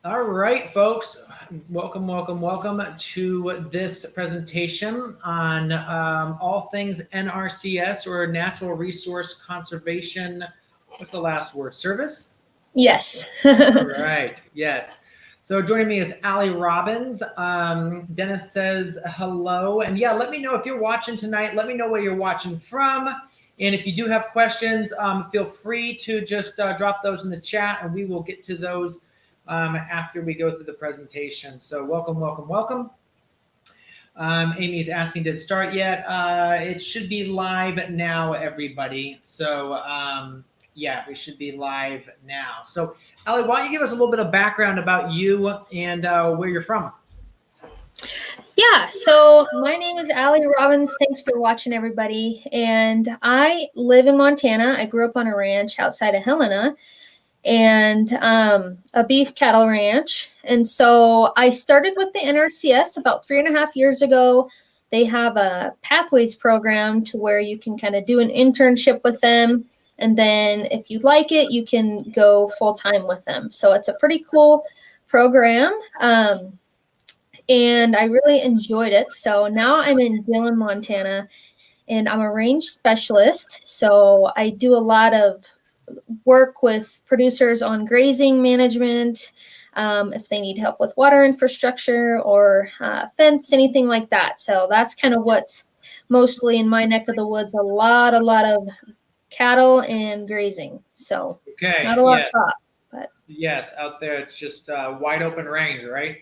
All right, folks. Welcome to this presentation on all things NRCS or Natural Resource Conservation. What's the last word? Service? Yes. All right, yes. So joining me is Aly Robins. Dennis says hello. And yeah, let me know if you're watching tonight. Let me know where you're watching from. And if you do have questions, feel free to just drop those in the chat and we will get to those after we go through the presentation. So welcome. Amy's asking, did it start yet? It should be live now, everybody. So yeah, we should be live now. So Aly, why don't you give us a little bit of background about you and where you're from? Yeah, so my name is Aly Robins. Thanks for watching, everybody. And I live in Montana. I grew up on a ranch outside of Helena and a beef cattle ranch. And so I started with the NRCS about 3.5 years ago. They have a pathways program to where you can kind of do an internship with them. And then if you like it, you can go full time with them. So it's a pretty cool program. And I really enjoyed it. So now I'm in Dillon, Montana, and I'm a range specialist. So I do a lot of work with producers on grazing management, if they need help with water infrastructure or fence, anything like that. So that's kind of what's mostly in my neck of the woods, a lot of cattle and grazing. So not a lot of crop. But yes, out there it's just wide open range, right?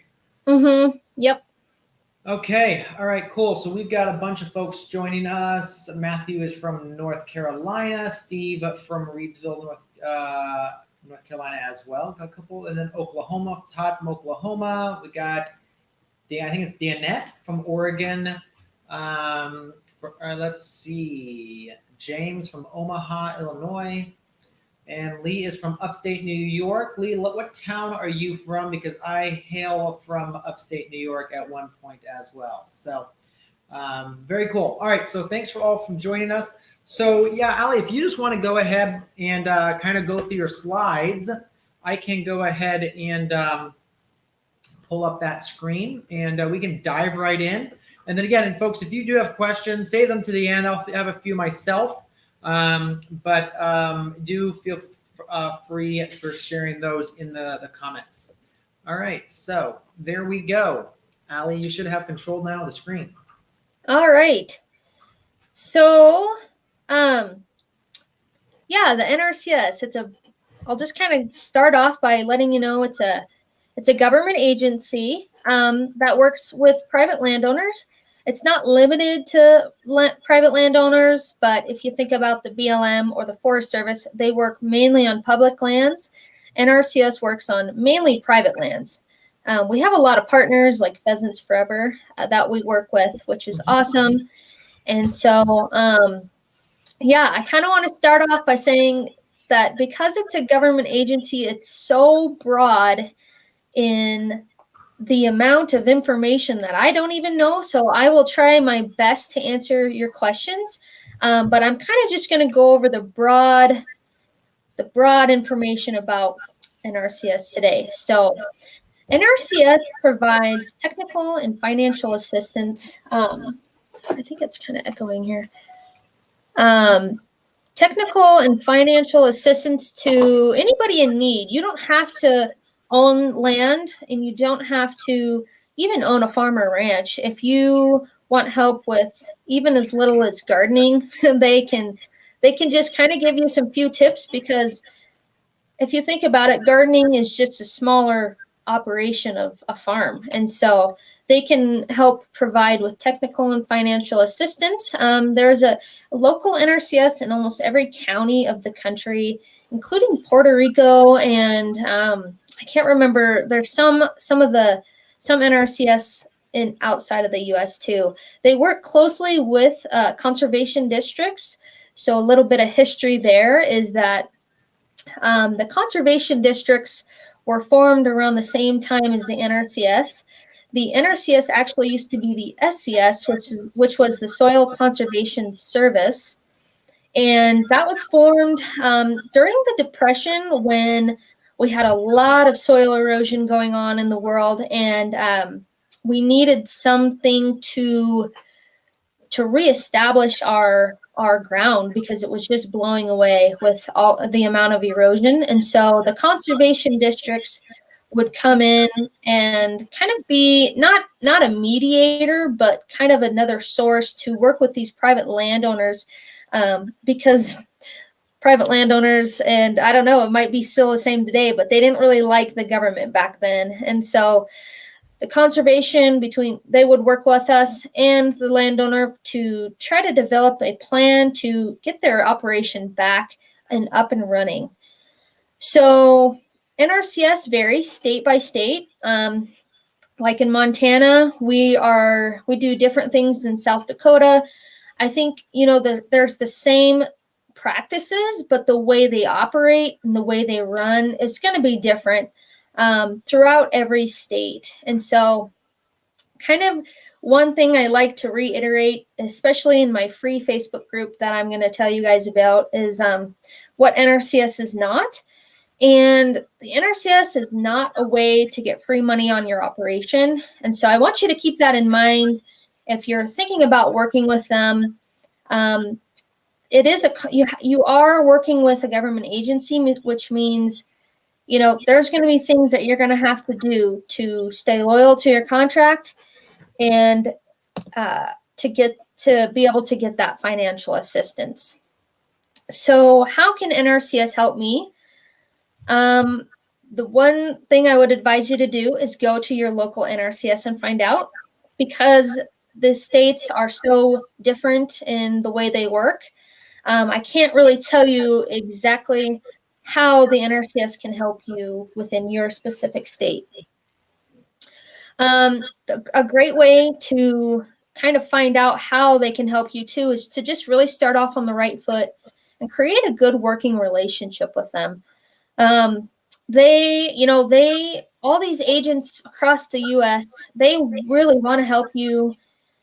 Mm-hmm. Yep. Okay. All right, cool. So we've got a bunch of folks joining us. Matthew is from North Carolina. Steve from Reedsville, North Carolina as well. Got a couple. And then Oklahoma. Todd from Oklahoma. We got, I think it's Danette from Oregon. Let's see. James from Omaha, Illinois. And Lee is from upstate New York. Lee, what town are you from? Because I hail from upstate New York at one point as well. So very cool. All right, so thanks for all from joining us. So yeah, Aly, if you just want to go ahead and kind of go through your slides, I can go ahead and pull up that screen and we can dive right in. And then again, and folks, if you do have questions, save them to the end. I'll have a few myself. But do feel free for sharing those in the comments. All right, so there we go. Aly, you should have control now of the screen. All right. So, yeah, the NRCS, I'll just kind of start off by letting you know it's a government agency that works with private landowners. It's not limited to private landowners, but if you think about the BLM or the Forest Service, they work mainly on public lands. NRCS works on mainly private lands. We have a lot of partners like Pheasants Forever that we work with, which is awesome. And so, yeah, I kind of want to start off by saying that because it's a government agency, it's so broad in the amount of information that I don't even know. So I will try my best to answer your questions. But I'm kind of just going to go over the broad information about NRCS today. So NRCS provides technical and financial assistance. I think it's kind of echoing here. Technical and financial assistance to anybody in need. You don't have to own land and you don't have to even own a farm or ranch. If you want help with even as little as gardening, they can just kind of give you some few tips, because if you think about it, gardening is just a smaller operation of a farm. And so they can help provide with technical and financial assistance. There's a local NRCS in almost every county of the country, including Puerto Rico, and I can't remember. There's some NRCS in outside of the U.S. too. They work closely with conservation districts. So a little bit of history there is that the conservation districts were formed around the same time as the NRCS. The NRCS actually used to be the SCS, which was the Soil Conservation Service. And that was formed during the Depression, when we had a lot of soil erosion going on in the world, and we needed something to reestablish our ground because it was just blowing away with all the amount of erosion. And so the conservation districts would come in and kind of be not a mediator, but kind of another source to work with these private landowners, because private landowners, and I don't know, it might be still the same today, but they didn't really like the government back then. And so the conservation they would work with us and the landowner to try to develop a plan to get their operation back and up and running. So NRCS varies state by state. Like in Montana, we do different things in South Dakota. I think, there's the same practices, but the way they operate and the way they run is going to be different throughout every state. And so kind of one thing I like to reiterate, especially in my free Facebook group that I'm going to tell you guys about, is what NRCS is not. And the NRCS is not a way to get free money on your operation. And so I want you to keep that in mind if you're thinking about working with them. It is you are working with a government agency, which means, there's going to be things that you're going to have to do to stay loyal to your contract and to be able to get that financial assistance. So how can NRCS help me? The one thing I would advise you to do is go to your local NRCS and find out, because the states are so different in the way they work. I can't really tell you exactly how the NRCS can help you within your specific state. A great way to kind of find out how they can help you too is to just really start off on the right foot and create a good working relationship with them. All these agents across the US, they really want to help you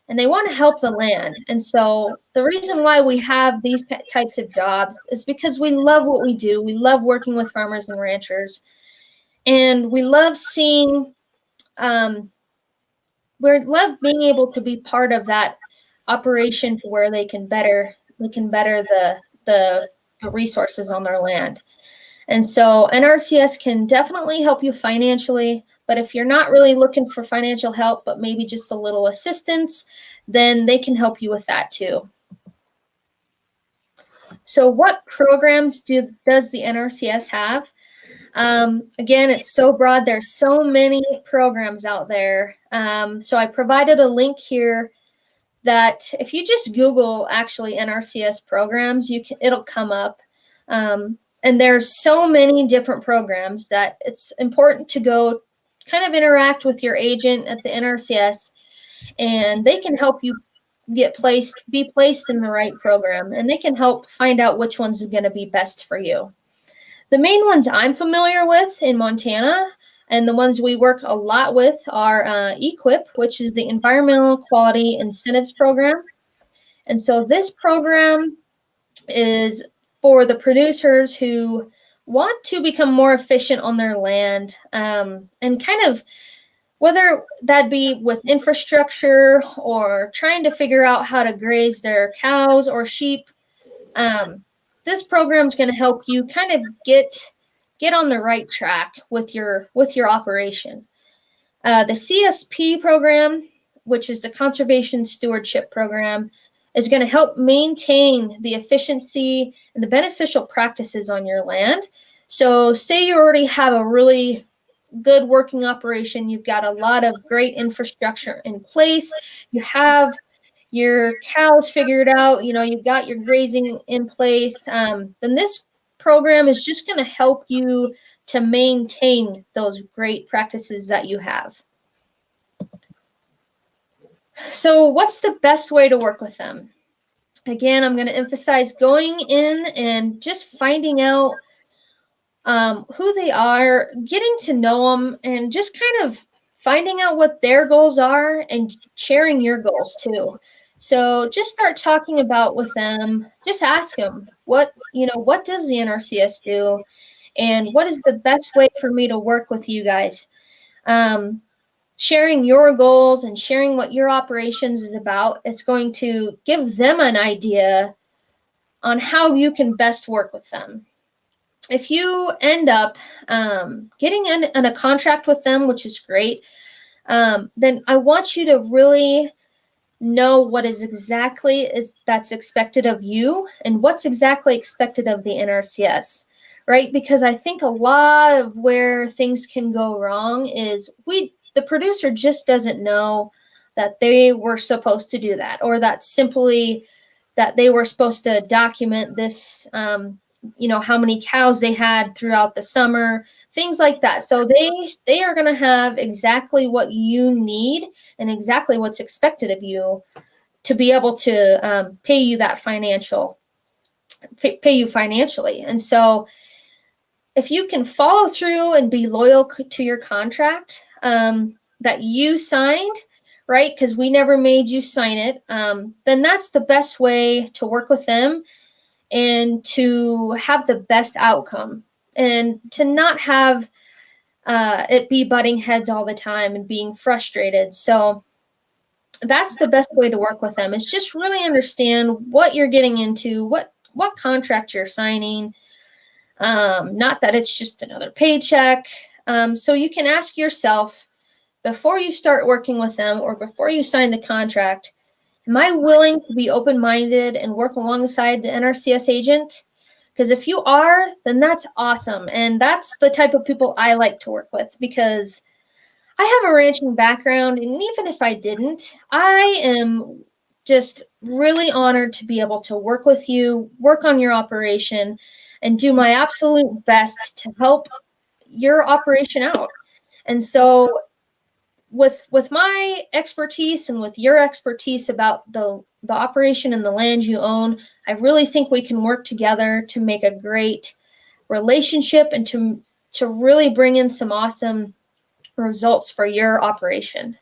and they want to help the land. And so the reason why we have these types of jobs is because we love what we do. We love working with farmers and ranchers, and we love seeing, we love being able to be part of that operation to where they can better the resources on their land. And so NRCS can definitely help you financially, but if you're not really looking for financial help, but maybe just a little assistance, then they can help you with that too. So what programs does the NRCS have? Again, it's so broad. There's so many programs out there. So I provided a link here that if you just Google actually NRCS programs, it'll come up. And there's so many different programs that it's important to go kind of interact with your agent at the NRCS, and they can help you be placed in the right program, and they can help find out which one's going to be best for you. The main ones I'm familiar with in Montana, and the ones we work a lot with, are EQIP, which is the Environmental Quality Incentives Program. And so this program is for the producers who want to become more efficient on their land, and kind of, whether that be with infrastructure or trying to figure out how to graze their cows or sheep, this program is going to help you kind of get on the right track with your operation. The CSP program, which is the Conservation Stewardship Program, is going to help maintain the efficiency and the beneficial practices on your land. So say you already have a really good working operation, you've got a lot of great infrastructure in place, you have your cows figured out, you've got your grazing in place, then this program is just going to help you to maintain those great practices that you have. So what's the best way to work with them? Again, I'm going to emphasize going in and just finding out who they are, getting to know them, and just kind of finding out what their goals are and sharing your goals too. So just start talking with them. Just ask them, what does the NRCS do? and what is the best way for me to work with you guys. Sharing your goals and sharing what your operations is about, it's going to give them an idea on how you can best work with them. If you end up getting in a contract with them, which is great, then I want you to really know what is exactly that's expected of you and what's exactly expected of the NRCS, right? Because I think a lot of where things can go wrong is the producer just doesn't know that they were supposed to do that, or that simply that they were supposed to document this, how many cows they had throughout the summer, things like that. So they are going to have exactly what you need and exactly what's expected of you to be able to pay you financially. And so if you can follow through and be loyal to your contract that you signed, right? Because we never made you sign it, then that's the best way to work with them and to have the best outcome, and to not have it be butting heads all the time and being frustrated. So that's the best way to work with them, is just really understand what you're getting into, what contract you're signing. Not that it's just another paycheck. So you can ask yourself before you start working with them or before you sign the contract, am I willing to be open-minded and work alongside the NRCS agent? Because if you are, then that's awesome. And that's the type of people I like to work with, because I have a ranching background. And even if I didn't, I am just really honored to be able to work with you, work on your operation, and do my absolute best to help your operation out. And so with my expertise and with your expertise about the operation and the land you own, I really think we can work together to make a great relationship and to really bring in some awesome results for your operation.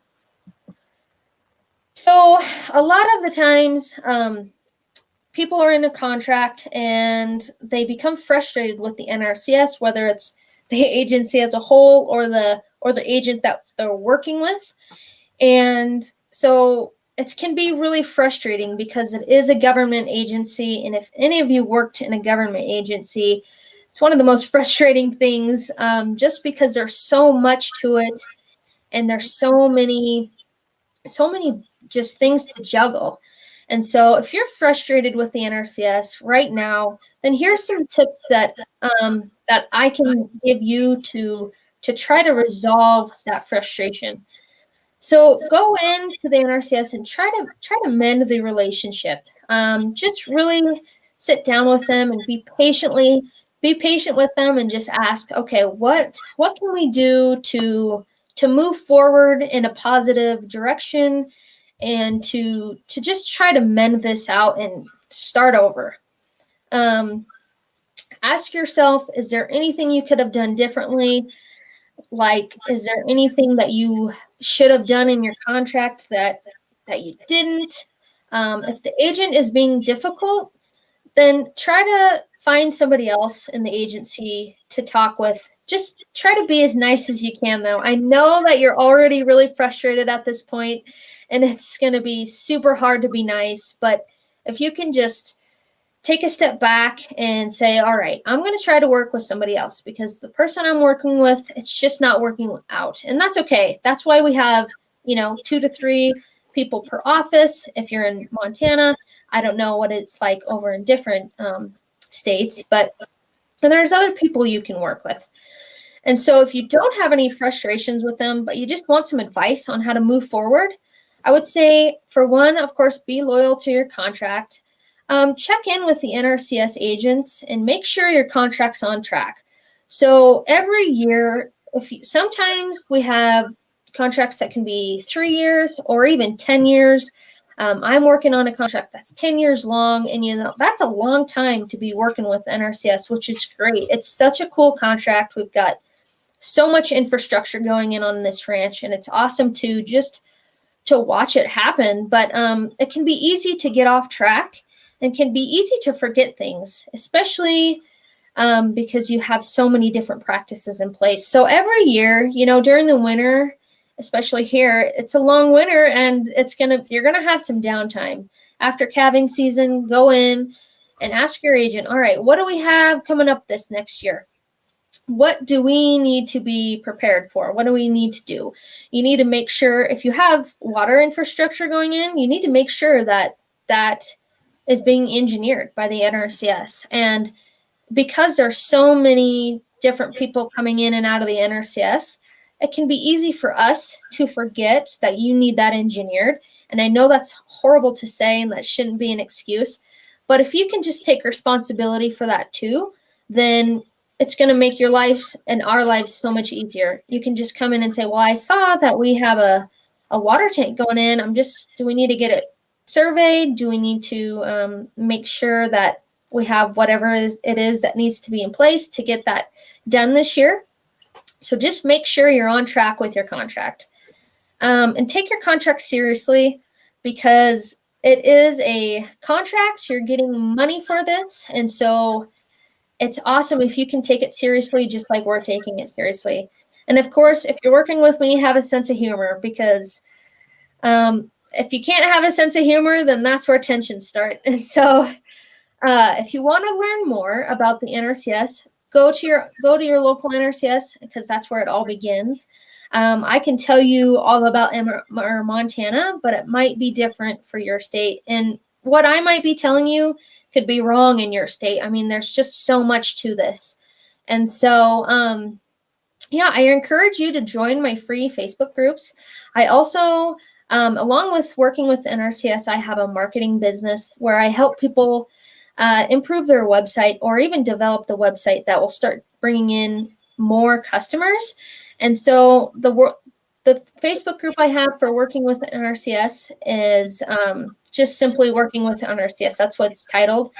So a lot of the times, people are in a contract and they become frustrated with the NRCS, whether it's the agency as a whole or the agent that they're working with. And so it can be really frustrating because it is a government agency. And if any of you worked in a government agency, it's one of the most frustrating things, just because there's so much to it and there's so many just things to juggle. And so if you're frustrated with the NRCS right now, then here's some tips that I can give you to try to resolve that frustration. So go into the NRCS and try to mend the relationship. Just really sit down with them and be patient with them and just ask, okay, what can we do to move forward in a positive direction, and to just try to mend this out and start over. Ask yourself, is there anything you could have done differently? Like, is there anything that you should have done in your contract that you didn't? If the agent is being difficult, then try to find somebody else in the agency to talk with. Just try to be as nice as you can, though. I know that you're already really frustrated at this point, and it's going to be super hard to be nice. But if you can just take a step back and say, all right, I'm going to try to work with somebody else, because the person I'm working with, it's just not working out. And that's okay. That's why we have, 2 to 3 people per office. If you're in Montana, I don't know what it's like over in different states, but there's other people you can work with. And so if you don't have any frustrations with them, but you just want some advice on how to move forward, I would say, for one, of course, be loyal to your contract. Check in with the NRCS agents and make sure your contract's on track. So every year, sometimes we have contracts that can be 3 years or even 10 years. I'm working on a contract that's 10 years long, and that's a long time to be working with NRCS, which is great. It's such a cool contract. We've got so much infrastructure going in on this ranch, and it's awesome to watch it happen. But it can be easy to get off track and can be easy to forget things, especially because you have so many different practices in place. So every year, during the winter, especially here, it's a long winter and you're going to have some downtime. After calving season, go in and ask your agent, all right, what do we have coming up this next year? What do we need to be prepared for? What do we need to do? You need to make sure, if you have water infrastructure going in, you need to make sure that that is being engineered by the NRCS. And because there's so many different people coming in and out of the NRCS, it can be easy for us to forget that you need that engineered. And I know that's horrible to say and that shouldn't be an excuse, but if you can just take responsibility for that too, then it's going to make your life and our lives so much easier. You can just come in and say, well, I saw that we have a water tank going in. Do we need to get it surveyed? Do we need to make sure that we have whatever it is that needs to be in place to get that done this year? So just make sure you're on track with your contract. And take your contract seriously, because it is a contract. You're getting money for this. And so it's awesome if you can take it seriously, just like we're taking it seriously. And of course, if you're working with me, have a sense of humor, because if you can't have a sense of humor, then that's where tensions start. And so if you want to learn more about the NRCS, go to your local NRCS, because that's where it all begins. I can tell you all about Montana, but it might be different for your state. And what I might be telling you could be wrong in your state. I mean, there's just so much to this. And so, I encourage you to join my free Facebook groups. I also, along with working with NRCS, I have a marketing business where I help people improve their website, or even develop the website that will start bringing in more customers. And so the Facebook group I have for working with NRCS is just simply working with NRCS. That's what it's titled.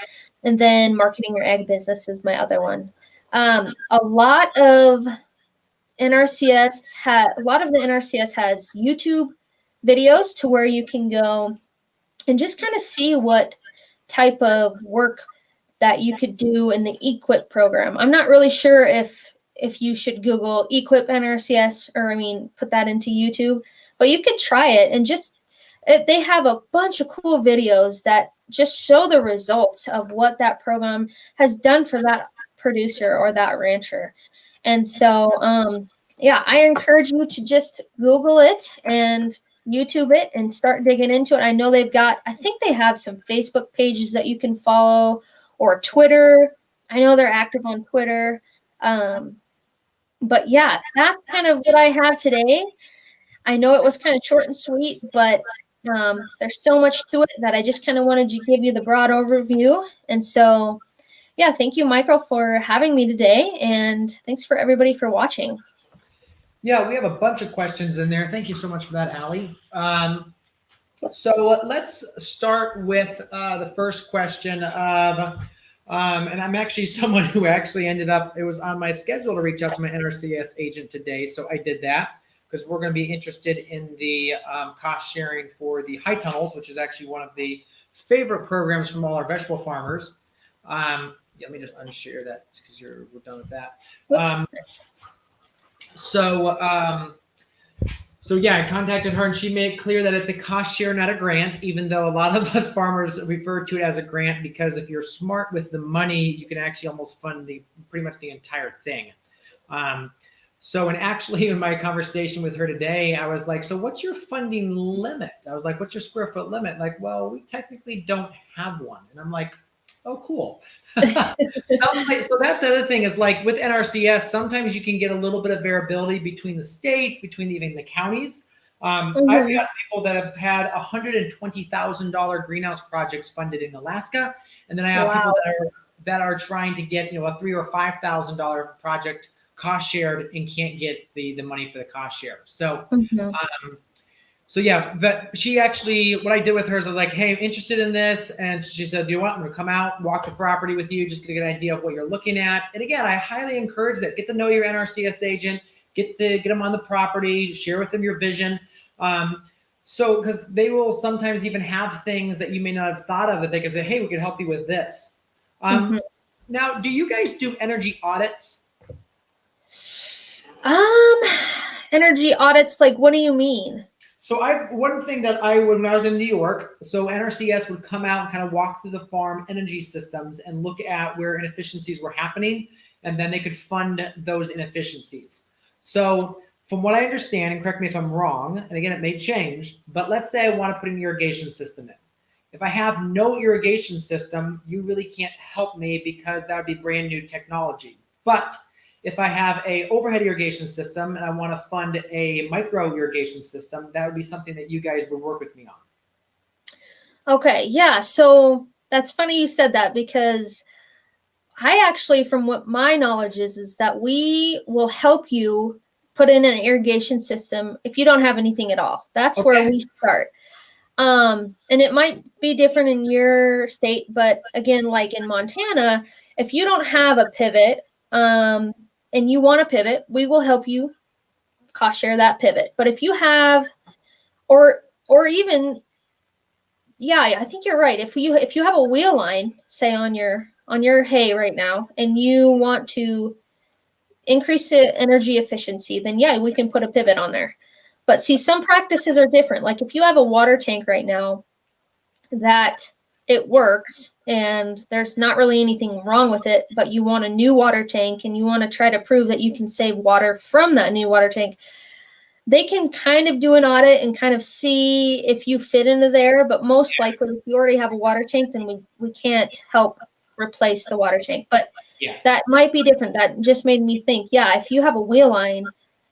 And then marketing your egg business is my other one. A lot of the NRCS has YouTube videos to where you can go and just kind of see what type of work that you could do in the EQIP program. I'm not really sure if you should Google EQIP NRCS, or put that into YouTube, but you could try it and they have a bunch of cool videos that just show the results of what that program has done for that producer or that rancher. And so, I encourage you to just Google it and YouTube it and start digging into it. I know I think they have some Facebook pages that you can follow, or Twitter. I know they're active on Twitter. But yeah, that's kind of what I have today. I know it was kind of short and sweet, but there's so much to it that I just kind of wanted to give you the broad overview. And so, thank you, Michael, for having me today. And thanks for everybody for watching. Yeah, we have a bunch of questions in there. Thank you so much for that, Aly. So let's start with the first question of, and I'm actually someone who actually it was on my schedule to reach out to my NRCS agent today. So I did that, because we're going to be interested in the cost sharing for the high tunnels, which is actually one of the favorite programs from all our vegetable farmers. Let me just unshare that, because we're done with that. I contacted her, and she made it clear that it's a cost share, not a grant, even though a lot of us farmers refer to it as a grant, because if you're smart with the money, you can actually almost fund pretty much the entire thing. In my conversation with her today, I was like, so what's your funding limit? I was like, what's your square foot limit? Like, well, we technically don't have one. And I'm like, oh, cool. So that's the other thing, is like with NRCS, sometimes you can get a little bit of variability between the states, between even the counties. I've got people that have had $120,000 greenhouse projects funded in Alaska. And then I have people that are trying to get, a $3,000 or $5,000 project cost shared and can't get the money for the cost share. So, but she actually, what I did with her is I was like, hey, I'm interested in this. And she said, do you want me to come out, walk the property with you, just to get an idea of what you're looking at? And again, I highly encourage that. Get to know your NRCS agent, get them on the property, share with them your vision. Because they will sometimes even have things that you may not have thought of, that they can say, hey, we can help you with this. Now, do you guys do energy audits? Energy audits, like what do you mean? So one thing that when I was in New York, so NRCS would come out and kind of walk through the farm energy systems and look at where inefficiencies were happening, and then they could fund those inefficiencies. So from what I understand, and correct me if I'm wrong, and again, it may change, but let's say I want to put an irrigation system in. If I have no irrigation system, you really can't help me because that would be brand new technology. But if I have a overhead irrigation system and I want to fund a micro irrigation system, that would be something that you guys would work with me on. Okay, yeah. So that's funny you said that, because I actually, from what my knowledge is that we will help you put in an irrigation system if you don't have anything at all. That's Okay. where we start. And it might be different in your state, but again, like in Montana, if you don't have a pivot, and you want to pivot, we will help you cost share that pivot. But if you have, or even, yeah, I think you're right. If you have a wheel line, say on your hay right now, and you want to increase the energy efficiency, then yeah, we can put a pivot on there. But see, some practices are different. Like if you have a water tank right now that it works and there's not really anything wrong with it, but you want a new water tank and you want to try to prove that you can save water from that new water tank, they can kind of do an audit and kind of see if you fit into there. But most likely, if you already have a water tank, then we can't help replace the water tank. But Yeah. that might be different. That just made me think, yeah, if you have a wheel line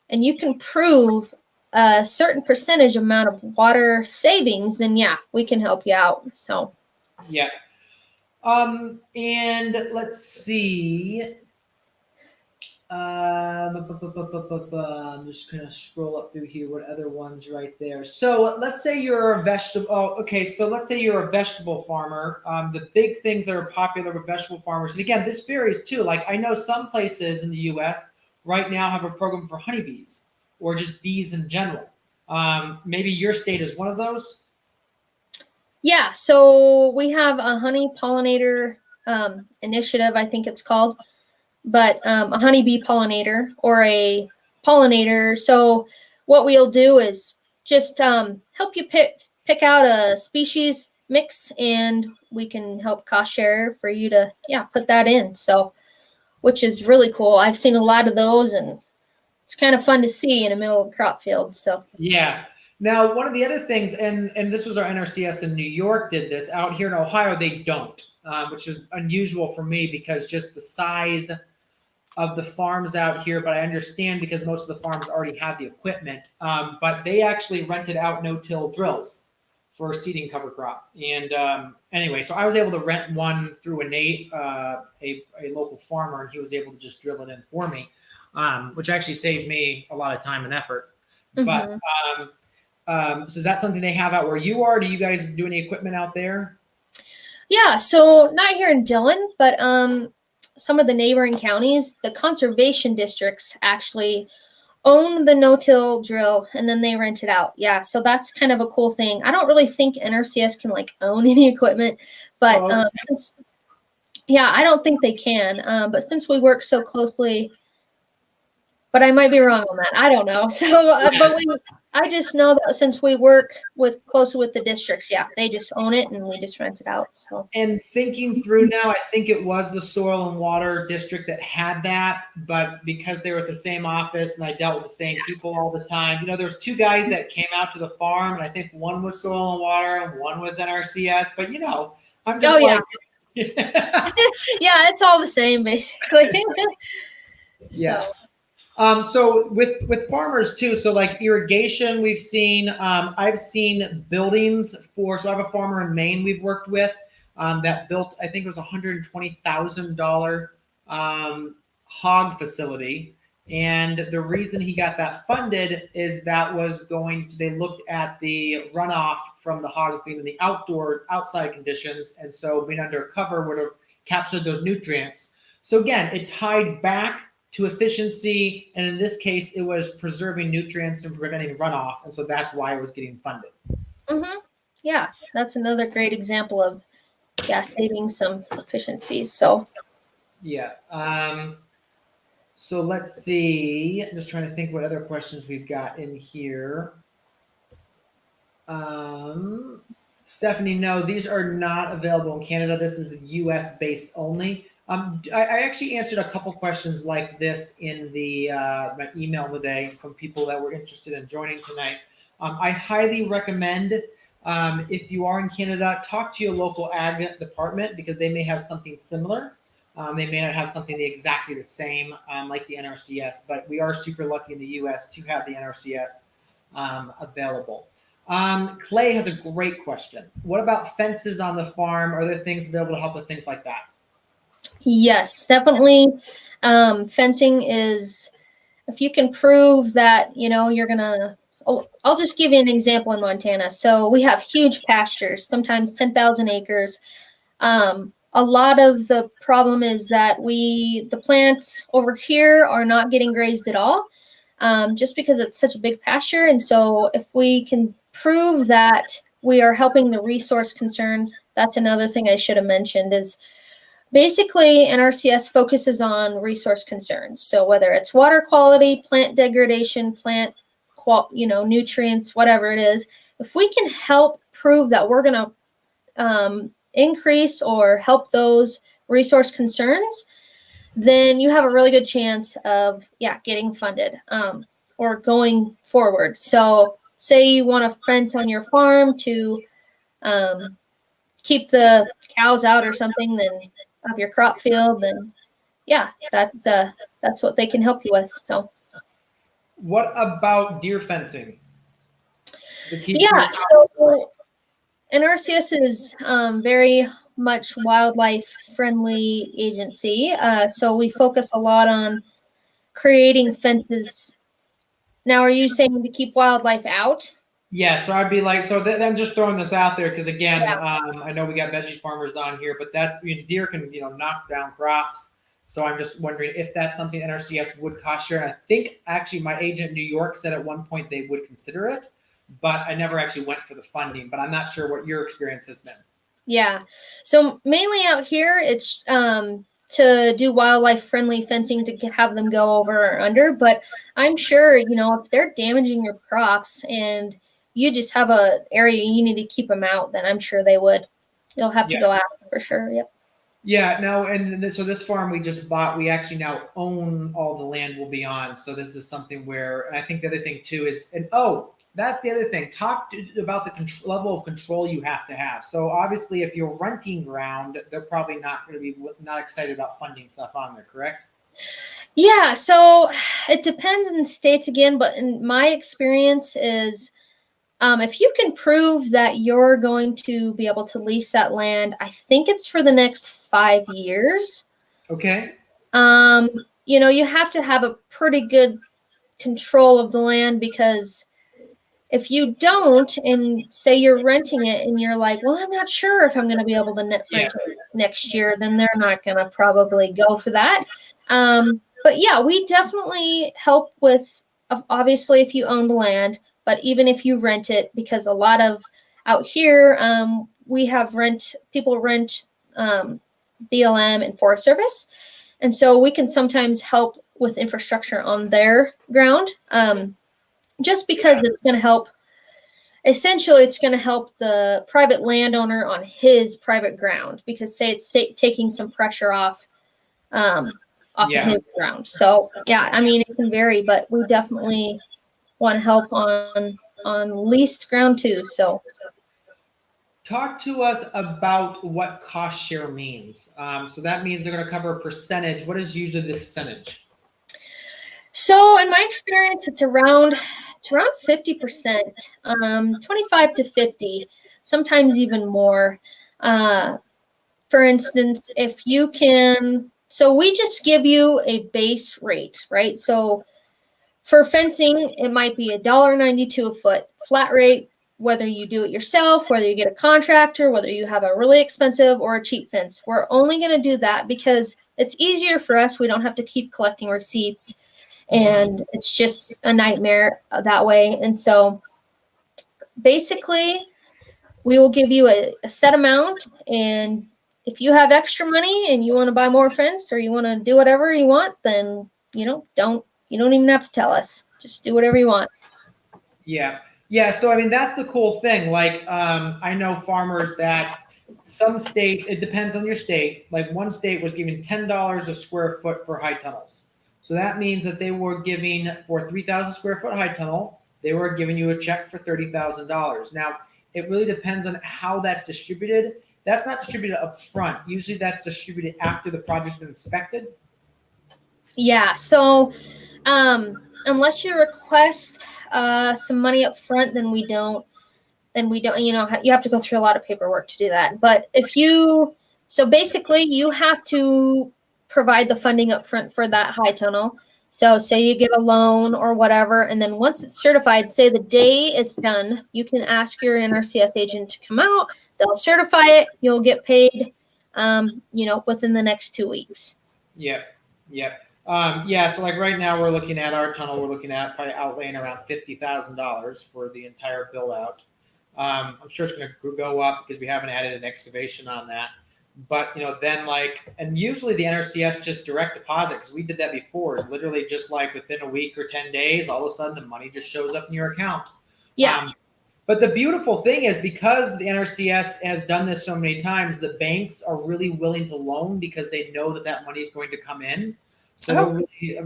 and you can prove a certain percentage amount of water savings, then yeah, we can help you out. So Yeah. And let's see. I'm just gonna scroll up through here. What other ones right there? So let's say you're a vegetable. Oh, okay. So let's say you're a vegetable farmer. The big things that are popular with vegetable farmers, and again, this varies too. Like I know some places in the U.S. right now have a program for honeybees or just bees in general. Maybe your state is one of those. yeah, so we have a honey pollinator initiative, I think it's called, but a honeybee pollinator or a pollinator. So what we'll do is just help you pick out a species mix, and we can help cost share for you to put that in. So, which is really cool. I've seen a lot of those, and it's kind of fun to see in the middle of a crop field. So yeah. Now, one of the other things, and this was our NRCS in New York did this. Out here in Ohio, they don't, which is unusual for me because just the size of the farms out here. But I understand because most of the farms already have the equipment. But they actually rented out no-till drills for seeding cover crop. And anyway, so I was able to rent one through a Nate, a local farmer, and he was able to just drill it in for me, which actually saved me a lot of time and effort. mm-hmm. But so is that something they have out where you are? Do you guys do any equipment out there? Yeah, so not here in Dillon, but some of the neighboring counties, the conservation districts actually own the no-till drill, and then they rent it out. Yeah, so that's kind of a cool thing. I don't really think NRCS can like own any equipment, but I don't think they can. But since we work so closely, but I might be wrong on that. I don't know. So, but I just know that since we work closely with the districts, they just own it and we just rent it out. So, and thinking through now, I think it was the Soil and Water District that had that, but because they were at the same office and I dealt with the same people all the time, there was two guys that came out to the farm, and I think one was Soil and Water and one was NRCS. But I'm just yeah, it's all the same basically. Yeah. So with farmers too, so like irrigation, we've seen, I've seen buildings so I have a farmer in Maine we've worked with that built, I think it was $120,000 hog facility. And the reason he got that funded is they looked at the runoff from the hogs being in the outside conditions. And so being under cover would have captured those nutrients. So again, it tied back to efficiency, and in this case, it was preserving nutrients and preventing runoff, and so that's why it was getting funded. Mm-hmm. Yeah, that's another great example of saving some efficiencies. So Yeah. So let's see. I'm just trying to think what other questions we've got in here. Um, Stephanie, no, these are not available in Canada. This is US based only. I actually answered a couple questions like this in the my email today from people that were interested in joining tonight. I highly recommend if you are in Canada, talk to your local ag department because they may have something similar. They may not have something exactly the same like the NRCS, but we are super lucky in the US to have the NRCS available. Clay has a great question. What about fences on the farm? Are there things available to help with things like that? Yes, definitely. Fencing is, if you can prove that, you're going to, I'll just give you an example in Montana. So we have huge pastures, sometimes 10,000 acres. A lot of the problem is that the plants over here are not getting grazed at all, just because it's such a big pasture. And so if we can prove that we are helping the resource concern, that's another thing I should have mentioned is basically NRCS focuses on resource concerns. So whether it's water quality, plant degradation, nutrients, whatever it is, if we can help prove that we're going to increase or help those resource concerns, then you have a really good chance of getting funded or going forward. So say you want a fence on your farm to keep the cows out or something, then of your crop field, then that's what they can help you with. So what about deer fencing? So NRCS is very much wildlife friendly agency. So we focus a lot on creating fences. Now, are you saying to keep wildlife out? Yeah, so I'd be like, I'm just throwing this out there because again, I know we got veggie farmers on here, but deer can knock down crops. So I'm just wondering if that's something NRCS would cost share. And I think actually my agent in New York said at one point they would consider it, but I never actually went for the funding. But I'm not sure what your experience has been. Yeah, so mainly out here it's to do wildlife friendly fencing to have them go over or under. But I'm sure if they're damaging your crops and you just have a area you need to keep them out, then I'm sure they would. You'll have to go after for sure. Yep. Yeah, no, and so this farm we just bought, we actually now own all the land we'll be on. So this is something where, and I think the other thing too is, that's the other thing. Talk about the level of control you have to have. So obviously, if you're renting ground, they're probably not going to be not excited about funding stuff on there, correct? Yeah, so it depends on the states again, but in my experience is if you can prove that you're going to be able to lease that land, I think it's for the next 5 years. Okay. You have to have a pretty good control of the land because if you don't, and say you're renting it and you're like, well, I'm not sure if I'm going to be able to rent it next year, then they're not going to probably go for that. But yeah, we definitely help with, obviously, if you own the land, but even if you rent it, because a lot of out here, we have people rent BLM and Forest Service. And so we can sometimes help with infrastructure on their ground, just because it's going to help. Essentially, it's going to help the private landowner on his private ground because say it's taking some pressure off of his ground. So I mean, it can vary, but we definitely want to help on leased ground too. So talk to us about what cost share means. So that means they're going to cover a percentage. What is usually the percentage? So in my experience, it's around 50%, 25 to 50, sometimes even more. For instance, if you can, so we just give you a base rate, right? So for fencing, it might be $1.92 a foot flat rate, whether you do it yourself, whether you get a contractor, whether you have a really expensive or a cheap fence. We're only going to do that because it's easier for us. We don't have to keep collecting receipts, and it's just a nightmare that way. And so basically, we will give you a set amount, and if you have extra money and you want to buy more fence or you want to do whatever you want, then, you don't even have to tell us. Just do whatever you want. Yeah. Yeah. So, I mean, that's the cool thing. Like, I know farmers that some state, it depends on your state. Like one state was giving $10 a square foot for high tunnels. So that means that they were giving for 3,000 square foot high tunnel, they were giving you a check for $30,000. Now, it really depends on how that's distributed. That's not distributed up front. Usually that's distributed after the project's been inspected. Yeah. So, unless you request some money up front, then we don't, you have to go through a lot of paperwork to do that. But so basically you have to provide the funding up front for that high tunnel. So say you get a loan or whatever, and then once it's certified, say the day it's done, you can ask your NRCS agent to come out. They'll certify it. You'll get paid, within the next 2 weeks. Yep. Yeah, so like right now we're looking at our tunnel, we're looking at probably outlaying around $50,000 for the entire build out. I'm sure it's going to go up because we haven't added an excavation on that. But, then and usually the NRCS just direct deposit, because we did that before. It's literally just like within a week or 10 days, all of a sudden the money just shows up in your account. Yeah. But the beautiful thing is, because the NRCS has done this so many times, the banks are really willing to loan because they know that money is going to come in. So really,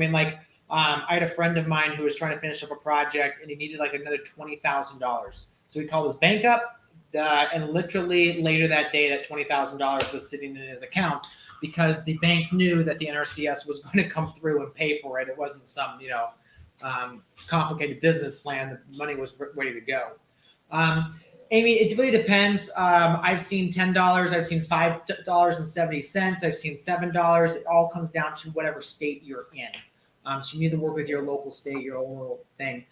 I had a friend of mine who was trying to finish up a project and he needed another $20,000. So he called his bank up, and literally later that day, that $20,000 was sitting in his account because the bank knew that the NRCS was going to come through and pay for it. It wasn't some, complicated business plan. The money was ready to go. Amy, it really depends. I've seen $10, I've seen $5.70, I've seen $7. It all comes down to whatever state you're in. So you need to work with your local state, your own little thing.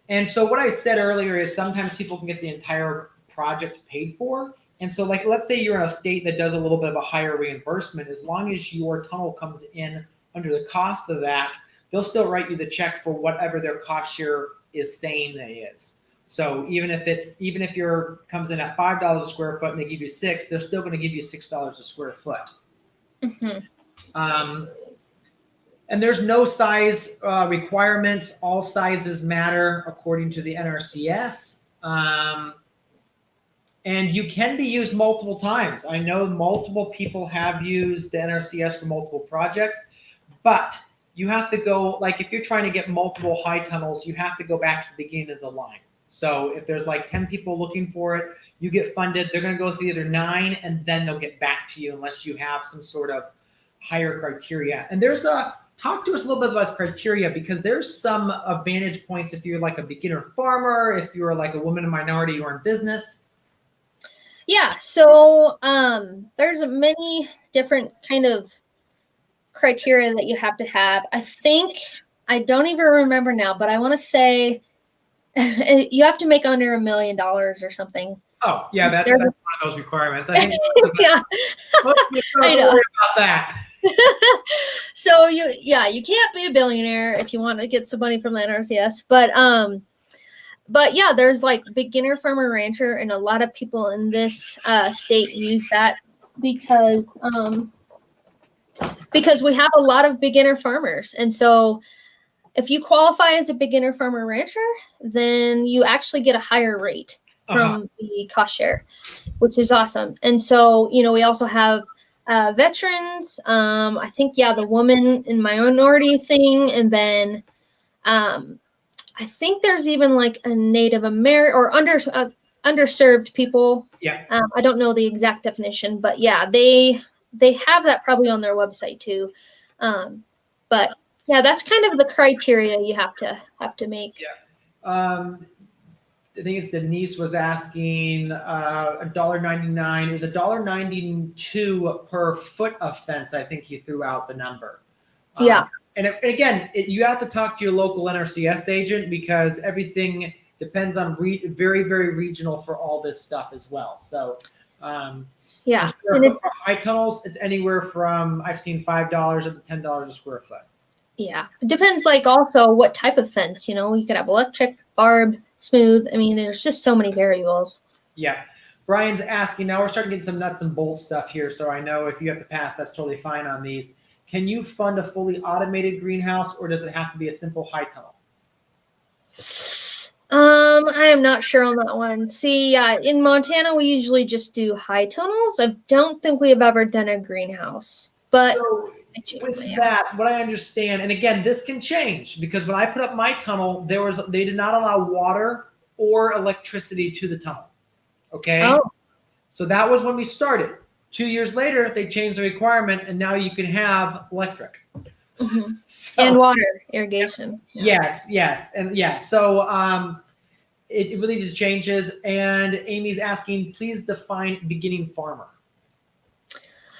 And so what I said earlier is sometimes people can get the entire project paid for. And so let's say you're in a state that does a little bit of a higher reimbursement, as long as your tunnel comes in under the cost of that, they'll still write you the check for whatever their cost share is saying that it is. So even if your comes in at $5 a square foot and they give you $6, they're still going to give you $6 a square foot. Mm-hmm. And there's no size requirements. All sizes matter according to the NRCS. And you can be used multiple times. I know multiple people have used the NRCS for multiple projects, but you have to go, if you're trying to get multiple high tunnels, you have to go back to the beginning of the line. So if there's 10 people looking for it, you get funded, they're going to go through either 9 and then they'll get back to you unless you have some sort of higher criteria. And talk to us a little bit about criteria, because there's some advantage points if you're a beginner farmer, if you're a woman in minority or in business. Yeah. So there's many different kind of criteria that you have to have. I don't even remember now, but I want to say you have to make under $1 million or something. Oh, yeah, that's one of those requirements. I think yeah. I know about that. So you can't be a billionaire if you want to get some money from the NRCS, but yeah, there's beginner farmer rancher, and a lot of people in this state use that because we have a lot of beginner farmers. And so if you qualify as a beginner farmer rancher, then you actually get a higher rate from the cost share, which is awesome. And so, we also have veterans, I think, the woman in minority thing. And then I think there's even a Native American or underserved people. Yeah. I don't know the exact definition, but yeah, they have that probably on their website too. But yeah, that's kind of the criteria you have to make. Yeah. I think it's Denise was asking $1.99. It was $1.92 per foot of fence. I think you threw out the number. Yeah. And again, you have to talk to your local NRCS agent, because everything depends on very, very regional for all this stuff as well. So yeah. For high tunnels, it's anywhere from, I've seen $5 up to $10 a square foot. Yeah. It depends also what type of fence, you could have electric, barbed, smooth. I mean, there's just so many variables. Yeah. Brian's asking, now we're starting to get some nuts and bolts stuff here, so I know if you have to pass, that's totally fine on these. Can you fund a fully automated greenhouse, or does it have to be a simple high tunnel? I am not sure on that one. See, in Montana, we usually just do high tunnels. I don't think we have ever done a greenhouse, but So with that, what I understand, and again, this can change because when I put up my tunnel, they did not allow water or electricity to the tunnel. Okay. Oh. So that was when we started. 2 years later, they changed the requirement, and now you can have electric. Mm-hmm. So, and water irrigation. Yeah. Yes. And yeah. So it really changes. And Amy's asking, please define beginning farmer.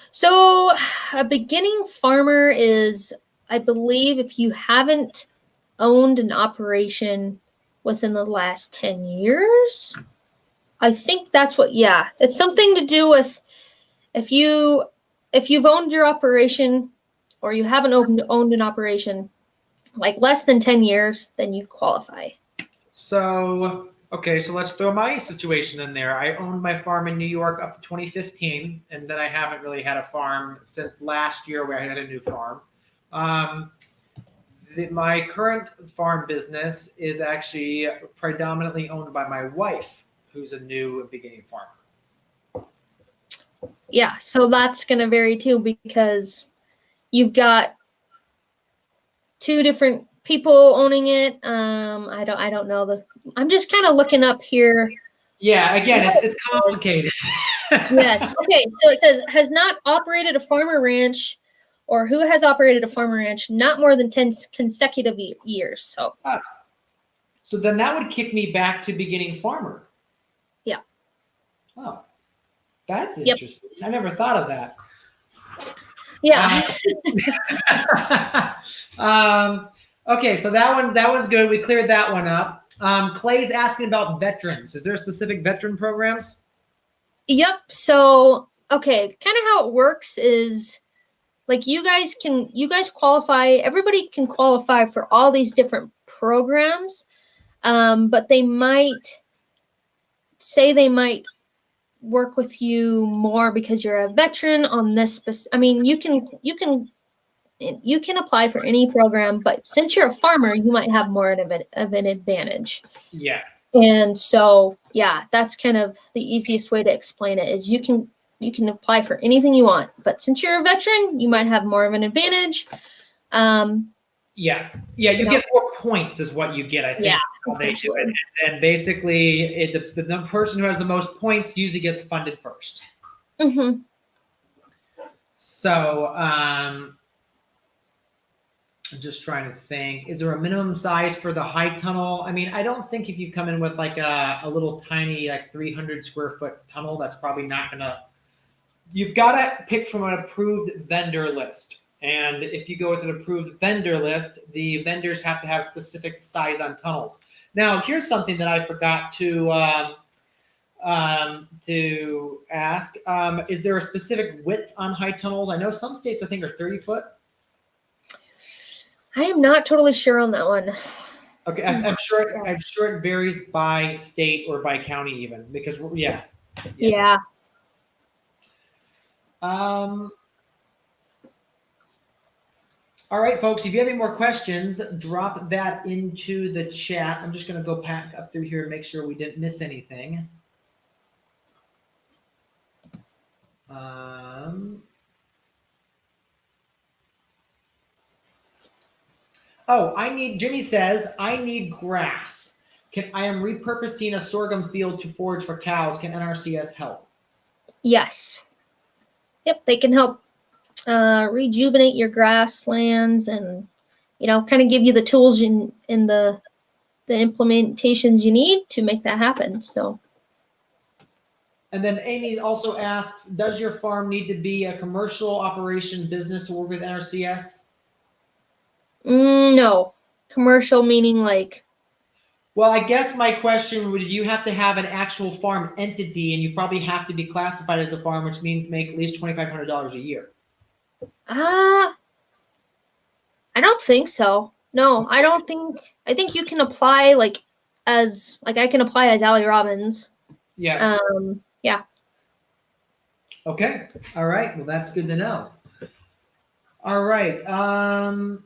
So a beginning farmer is, I believe, if you haven't owned an operation within the last 10 years, I think that's what, it's something to do with if you've owned your operation or you haven't owned an operation like less than 10 years, then you qualify. So, okay, so let's throw my situation in there. I owned my farm in New York up to 2015, and then I haven't really had a farm since last year where I had a new farm. My current farm business is actually predominantly owned by my wife, who's a new beginning farmer. Yeah, so that's going to vary too because you've got two different people owning it. I don't know I'm just kind of looking up here. Yeah, again, it's complicated. Yes. Okay, so it says has not operated a farmer ranch, or who has operated a farmer ranch not more than 10 consecutive years. So then that would kick me back to beginning farmer. Yeah. Oh, that's interesting. I never thought of that. Yeah. Okay, so that one's good. We cleared that one up. Clay's asking about veterans. Is there specific veteran programs? Yep. So, okay, kind of how it works is like you guys qualify, everybody can qualify for all these different programs. But they might work with you more because you're a veteran on this. I mean, you can apply for any program, but since you're a farmer, you might have more of an advantage. Yeah. And so, that's kind of the easiest way to explain it is you can apply for anything you want, but since you're a veteran, you might have more of an advantage. You get more points is what you get, I think. Yeah, they do it. And basically, the person who has the most points usually gets funded first. Mm-hmm. So I'm just trying to think. Is there a minimum size for the high tunnel? I mean, I don't think if you come in with like a little tiny like 300 square foot tunnel, that's probably not going to. You've got to pick from an approved vendor list. And if you go with an approved vendor list, the vendors have to have specific size on tunnels. Now, here's something that I forgot to ask. Is there a specific width on high tunnels? I know some states, I think, are 30 foot. I am not totally sure on that one. Okay, I'm sure it varies by state or by county even, because Yeah. All right, folks, if you have any more questions, drop that into the chat. I'm just going to go back up through here and make sure we didn't miss anything. Jimmy says, I need grass. I am repurposing a sorghum field to forage for cows. Can NRCS help? Yes. Yep, they can help rejuvenate your grasslands and, kind of give you the tools and the implementations you need to make that happen. So. And then Amy also asks, does your farm need to be a commercial operation business to work with NRCS? No. Commercial meaning like. Well, I guess my question would, you have to have an actual farm entity, and you probably have to be classified as a farm, which means make at least $2,500 a year. I don't think so. No, I don't think. I think you can apply I can apply as Aly Robins. Yeah. Yeah. Okay. All right. Well, that's good to know. All right. I'm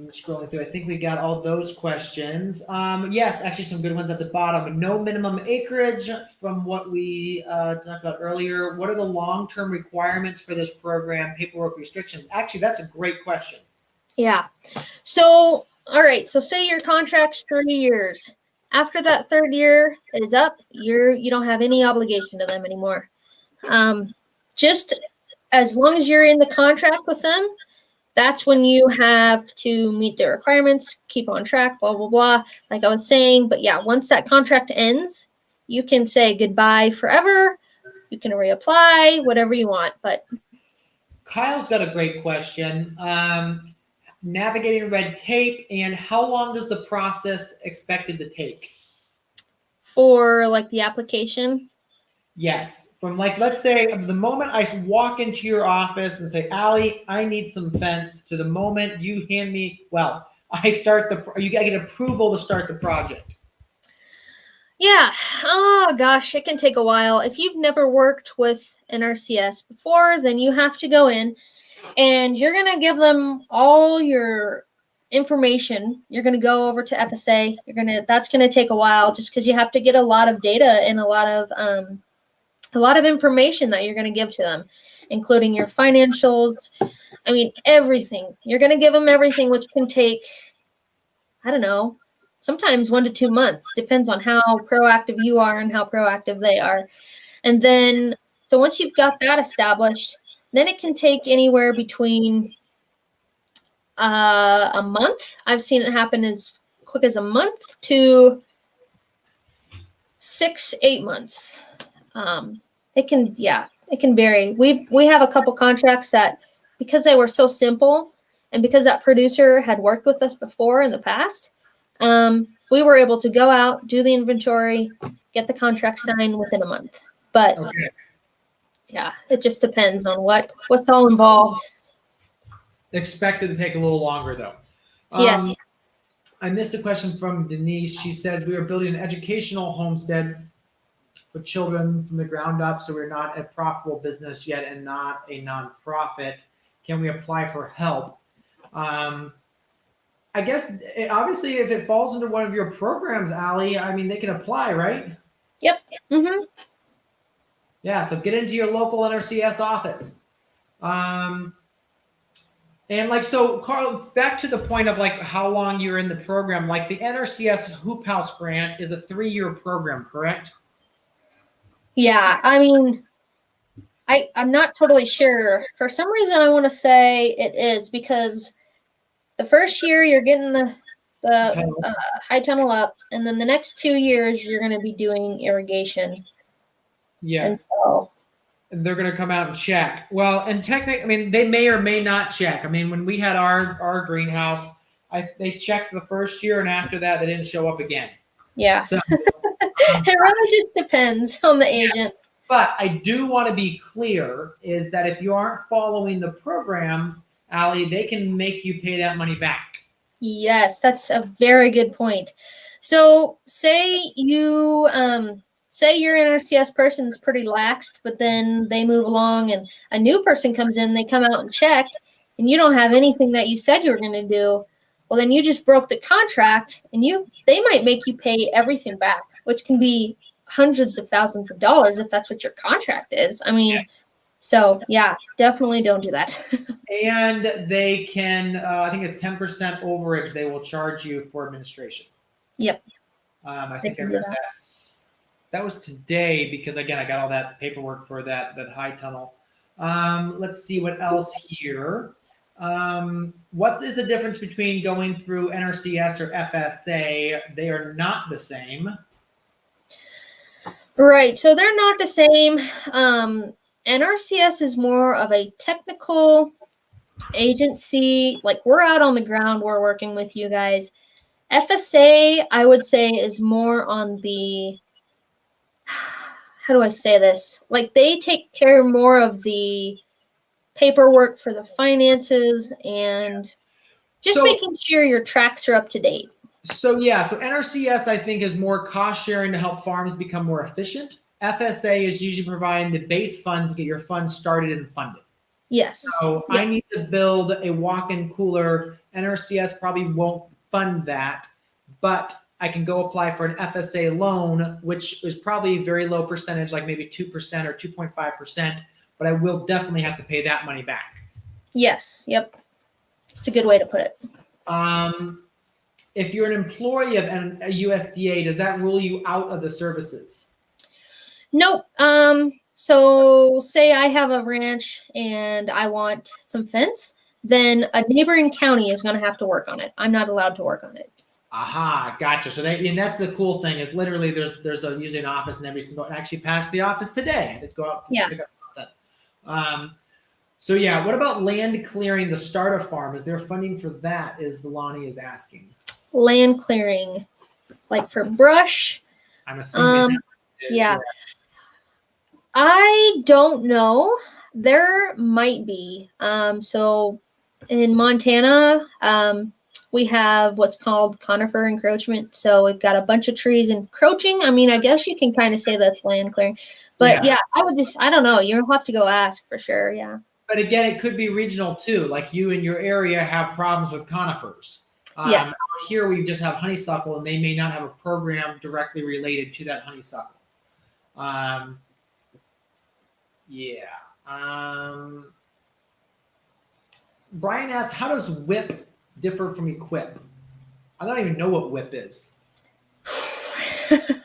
scrolling through. I think we got all those questions. Yes, actually, some good ones at the bottom. No minimum acreage from what we talked about earlier. What are the long-term requirements for this program? Paperwork restrictions. Actually, that's a great question. Yeah. So, all right. So, say your contract's 30 years. After that third year is up, you don't have any obligation to them anymore. Just as long as you're in the contract with them, that's when you have to meet their requirements, keep on track, blah, blah, blah, like I was saying. But yeah, once that contract ends, you can say goodbye forever. You can reapply, whatever you want. But Kyle's got a great question. Navigating red tape, and how long does the process expected to take? for like the application, Yes. From like, let's say the moment I walk into your office and say, Aly, I need some fence, to the moment you hand me, well, I start you get approval to start the project. yeah. Oh gosh, it can take a while. If you've never worked with NRCS before, then you have to go in and you're going to give them all your information. You're going to go over to FSA. That's going to take a while just because you have to get a lot of data and a lot of information that you're going to give to them, including your financials. I mean, everything. You're going to give them everything, which can take, I don't know, sometimes 1 to 2 months. Depends on how proactive you are and how proactive they are. And then, so once you've got that established, then it can take anywhere between a month. I've seen it happen as quick as a month to 6-8 months. It can vary. We have a couple contracts that, because they were so simple and because that producer had worked with us before in the past, we were able to go out, do the inventory, get the contract signed within a month. But Okay. yeah, it just depends on what's all involved. Expected to take a little longer though. Yes. I missed a question from Denise. She says we are building an educational homestead for children from the ground up, so we're not a profitable business yet and not a nonprofit. Can we apply for help? I guess obviously if it falls into one of your programs, Aly, I mean they can apply, right? Yep. Mm-hmm. Yeah, so get into your local NRCS office. And like, so Carl, back to the point of like how long you're in the program, like the NRCS Hoop House grant is a 3-year program, correct? Yeah. I mean, I'm not totally sure. For some reason, I want to say it is because the first year you're getting the high tunnel up, and then the next 2 years you're going to be doing irrigation. Yeah. And so they're going to come out and check. Well, and technically, I mean, they may or may not check. I mean, when we had our greenhouse, they checked the first year, and after that, they didn't show up again. Yeah. So, it really just depends on the agent. But I do want to be clear is that if you aren't following the program, Aly, they can make you pay that money back. Yes, that's a very good point. So say your NRCS person's pretty laxed, but then they move along and a new person comes in, they come out and check, and you don't have anything that you said you were going to do. Well, then you just broke the contract, and they might make you pay everything back, which can be hundreds of thousands of dollars if that's what your contract is. I mean, so yeah, definitely don't do that. And they can, I think it's 10% overage they will charge you for administration. Yep. I think I read that was today because again, I got all that paperwork for that high tunnel. Let's see what else here. What is the difference between going through NRCS or FSA? They are not the same. Right. So they're not the same. NRCS is more of a technical agency. Like we're out on the ground, we're working with you guys. FSA, I would say, is more on the, how do I say this? Like they take care more of the paperwork for the finances and just making sure your tracks are up to date. So NRCS I think is more cost sharing to help farms become more efficient. FSA is usually providing the base funds to get your fund started and funded. Yes. So Yep. I need to build a walk-in cooler. NRCS probably won't fund that, but I can go apply for an FSA loan, which is probably a very low percentage, like maybe 2% or 2.5%, but I will definitely have to pay that money back. Yes. Yep. It's a good way to put it. If you're an employee of a USDA, does that rule you out of the services? Nope. So say I have a ranch and I want some fence, then a neighboring county is going to have to work on it. I'm not allowed to work on it. Aha, gotcha. So and that's the cool thing is literally there's usually an office in every single. Actually, passed the office today. I had to go out and pick up that. So yeah, what about land clearing to start a farm? Is there funding for that? Is Lonnie is asking. Land clearing, like for brush. I'm assuming. Yeah. I don't know. There might be. So in Montana, we have what's called conifer encroachment. So we've got a bunch of trees encroaching. I mean, I guess you can kind of say that's land clearing. But yeah, I don't know. You'll have to go ask for sure. Yeah. But again, it could be regional too. Like you in your area have problems with conifers. Yes. Here we just have honeysuckle, and they may not have a program directly related to that honeysuckle. Brian asks, how does WHIP differ from equip? I don't even know what WHIP is.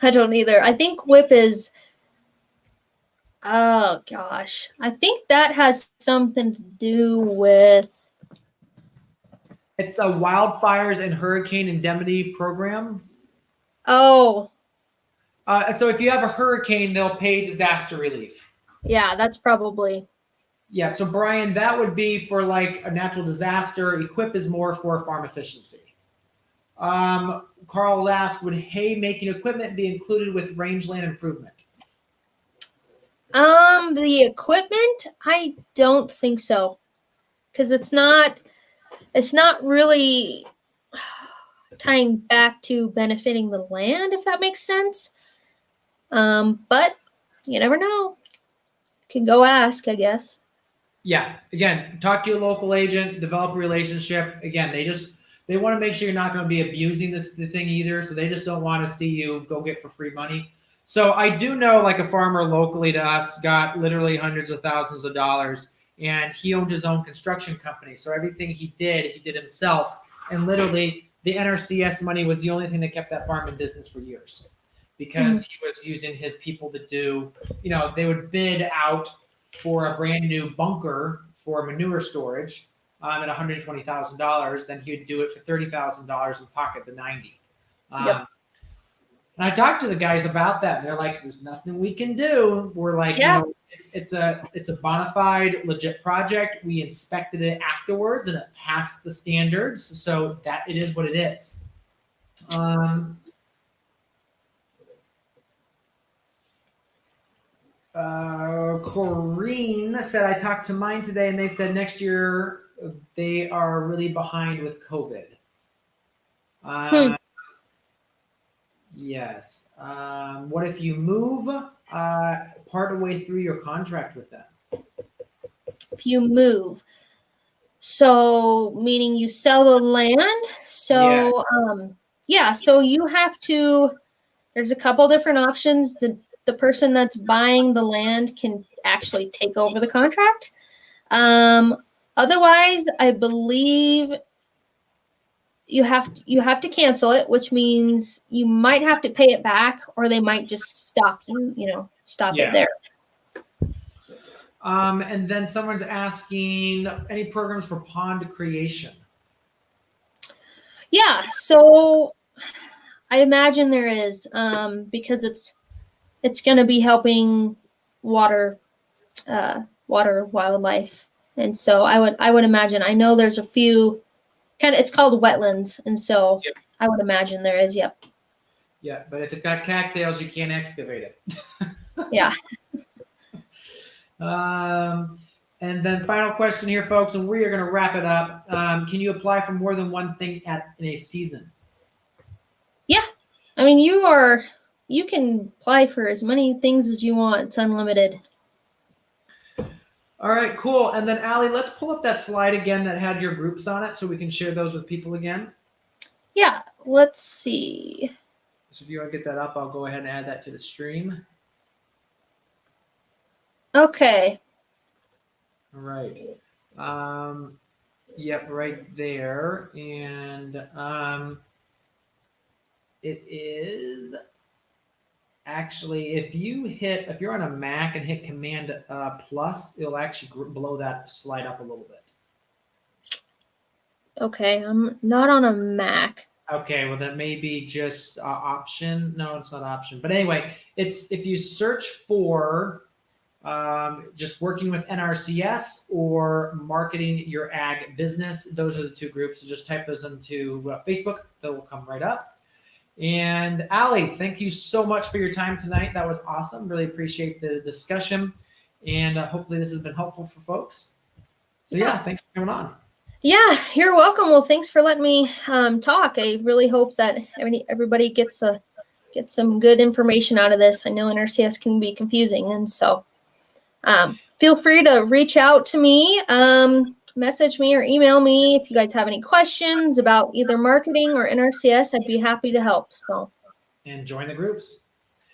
I don't either. I think WHIP is, oh gosh, I think that has something to do with. It's a wildfires and hurricane indemnity program. Oh. So if you have a hurricane, they'll pay disaster relief. Yeah, that's probably. Yeah, so Brian, that would be for like a natural disaster. Equip is more for farm efficiency. Carl asked, would hay making equipment be included with rangeland improvement? The equipment, I don't think so, because it's not really tying back to benefiting the land, if that makes sense. But you never know. You can go ask, I guess. Yeah. Again, talk to your local agent, develop a relationship. Again, they want to make sure you're not going to be abusing the thing either. So they just don't want to see you go get for free money. So I do know like a farmer locally to us got literally hundreds of thousands of dollars, and he owned his own construction company. So everything he did himself. And literally the NRCS money was the only thing that kept that farm in business for years, because he was using his people to do, they would bid out for a brand new bunker for manure storage at $120,000. Then he would do it for $30,000 and pocket the 90. Yep. And I talked to the guys about that, and they're like, "There's nothing we can do." We're like, it's a bona fide, legit project. We inspected it afterwards, and it passed the standards, so that it is what it is. Corrine said, I talked to mine today, and they said next year they are really behind with COVID. Yes. What if you move part of the way through your contract with them? If you move, so meaning you sell the land. So so you have to. There's a couple different options. The person that's buying the land can actually take over the contract. Otherwise, I believe you have to cancel it, which means you might have to pay it back, or they might just stop it there. And then someone's asking, any programs for pond creation? Yeah, so I imagine there is, because it's going to be helping water wildlife, and so I would imagine. I know there's a few. It's called wetlands, and so I would imagine there is. Yep. Yeah, but if it's got cattails, you can't excavate it. Yeah. And then final question here, folks, and we are going to wrap it up. Can you apply for more than one thing in a season? Yeah. I mean, you can apply for as many things as you want. It's unlimited. All right, cool. And then Aly, let's pull up that slide again that had your groups on it so we can share those with people again. Yeah. Let's see. So if you want to get that up, I'll go ahead and add that to the stream. Okay. All right. Yep, right there. And it is actually, if you're on a Mac and hit Command plus, it'll actually blow that slide up a little bit. Okay. I'm not on a Mac. Okay, well that may be just option. No, it's not option. But anyway, it's if you search for just working with NRCS or marketing your ag business, those are the two groups. So just type those into Facebook. They will come right up. And Aly, thank you so much for your time tonight. That was awesome. Really appreciate the discussion. And hopefully this has been helpful for folks. So yeah, thanks for coming on. Yeah, you're welcome. Well, thanks for letting me talk. I really hope that everybody gets some good information out of this. I know NRCS can be confusing, and so feel free to reach out to me, message me or email me if you guys have any questions about either marketing or NRCS. I'd be happy to help. So, and join the groups.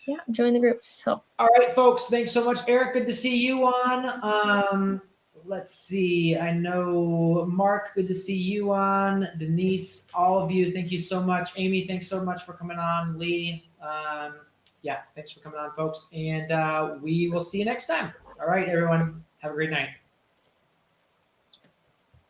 Yeah, join the groups. So, all right, folks, thanks so much. Eric, good to see you on. Let's see. I know Mark, good to see you on. Denise, all of you, thank you so much. Amy, thanks so much for coming on. Lee, yeah, thanks for coming on, folks. And we will see you next time. All right, everyone, have a great night.